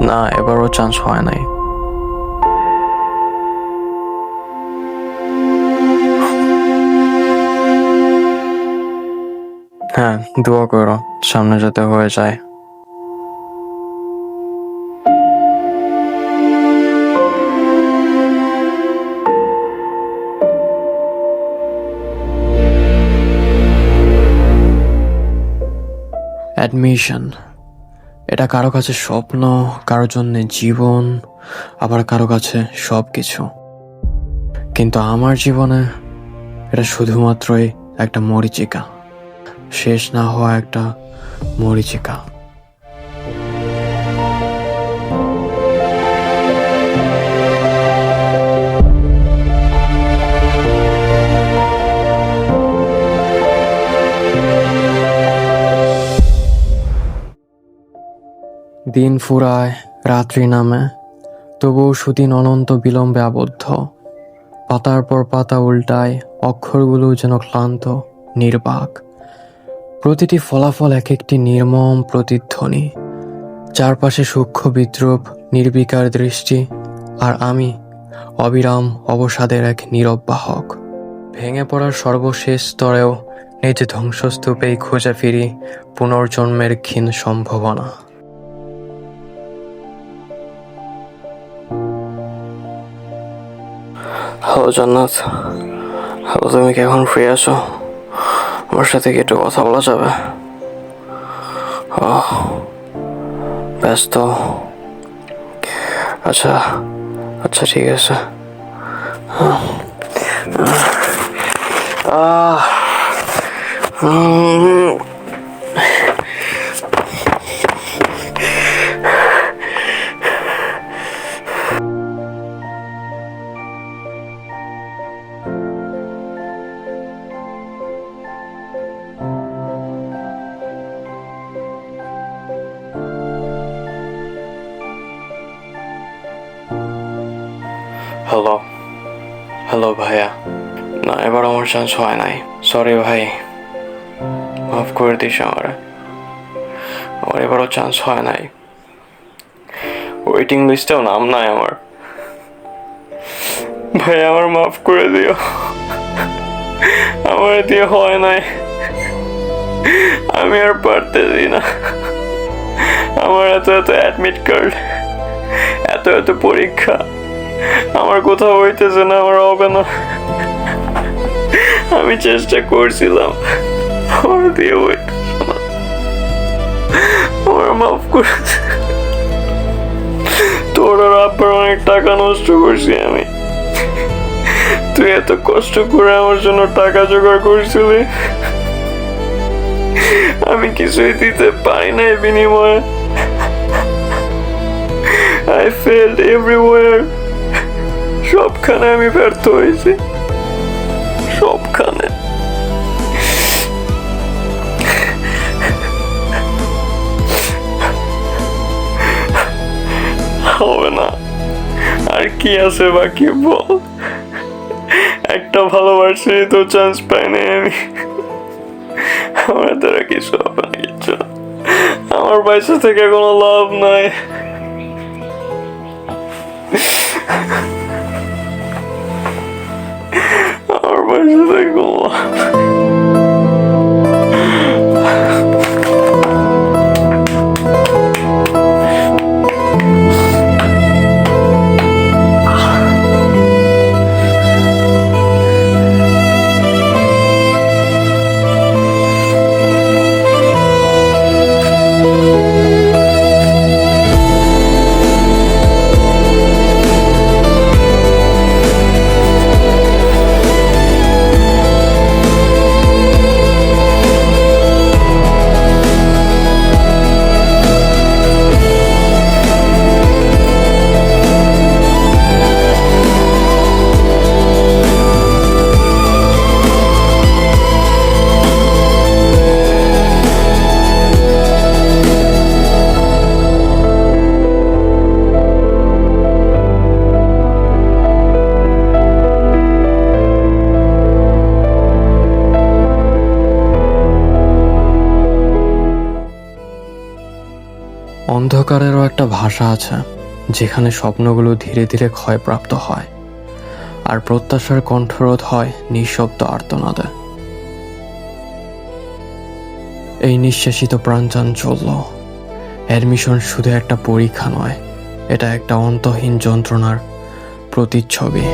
না, এবারও চান্স হয় নাই। হ্যাঁ, দোয়া করো সামনে যাতে হয়ে যায়। অ্যাডমিশন, এটা কারো কাছে স্বপ্ন, কারো জন্য জীবন, আবার কারো কাছে সবকিছু। কিন্তু আমার জীবনে এটা শুধুমাত্রই একটা মরীচিকা, শেষ না হওয়া একটা মরীচিকা। দিন ফুরায়, রাত্রি নামে, তবুও সুদিন অনন্ত বিলম্বে আবদ্ধ। পাতার পর পাতা উল্টায়, অক্ষরগুলো যেন ক্লান্ত, নির্বাক। প্রতিটি ফলাফল এক একটি নির্মম প্রতিধ্বনি। চারপাশে সূক্ষ্ম বিদ্রুপ, নির্বিকার দৃষ্টি, আর আমি অবিরাম অবসাদের এক নীরব বাহক। ভেঙে পড়ার সর্বশেষ স্তরেও নিজ ধ্বংসস্তূপেই খুঁজে ফিরি পুনর্জন্মের ক্ষীণ সম্ভাবনা। হ্যালো জান্নাত, হ্যালো, তুমি কি এখন ফ্রি আছো? আমার সাথে কি একটু কথা বলা যাবে? ব্যস্ত? আচ্ছা আচ্ছা, ঠিক আছে। আহ হ্যালো হ্যালো ভাইয়া, না এবার আমার চান্স হয় নাই, সরি ভাই, মাফ করে দিস আমার এবারও চান্স হয় নাই। ওয়েটিং লিস্টেও নাম নাই আমার। ভাই আমার মাফ করে দিও, আমার দিয়ে হয় নাই, আমি আর পারতেছি না। আমার এত এত অ্যাডমিট কার্ড, এত এত পরীক্ষা, আমার কোথাও হইতেছে না, আমার হবে না। আমি চেষ্টা করছিলাম, আমার দিয়ে হইতেছে না, আমার মাফ করে। তোর আর আব্বার অনেক টাকা নষ্ট করছি আমি, তুই এত কষ্ট করে আমার জন্য টাকা জোগাড় করছিলি, আমি কিছুই দিতে পারি না বিনিময়ে। I failed everywhere, সবখানে আমি ব্যর্থ হয়েছি, সবখানে। হবে না, আর কি আছে বাকি বল? একটা ভালোবাসারই তো চান্স পাই নাই আমি, আমার দ্বারা কিছু হবে না, কিছু। আমার পয়সা থেকে কোনো লাভ নাই। আমার পয়সা থেকে কোনো লাভ নাই। অন্ধকারেরও একটা ভাষা আছে, যেখানে স্বপ্নগুলো ধীরে ধীরে ক্ষয়প্রাপ্ত হয় আর প্রত্যাশার কণ্ঠরোধ হয় নিঃশব্দ আর্তনাদে। এই নিঃশেষিত প্রাণচাঞ্চল্য, অ্যাডমিশন শুধু একটা পরীক্ষা নয়, এটা একটা অন্তহীন যন্ত্রণার প্রতিচ্ছবি।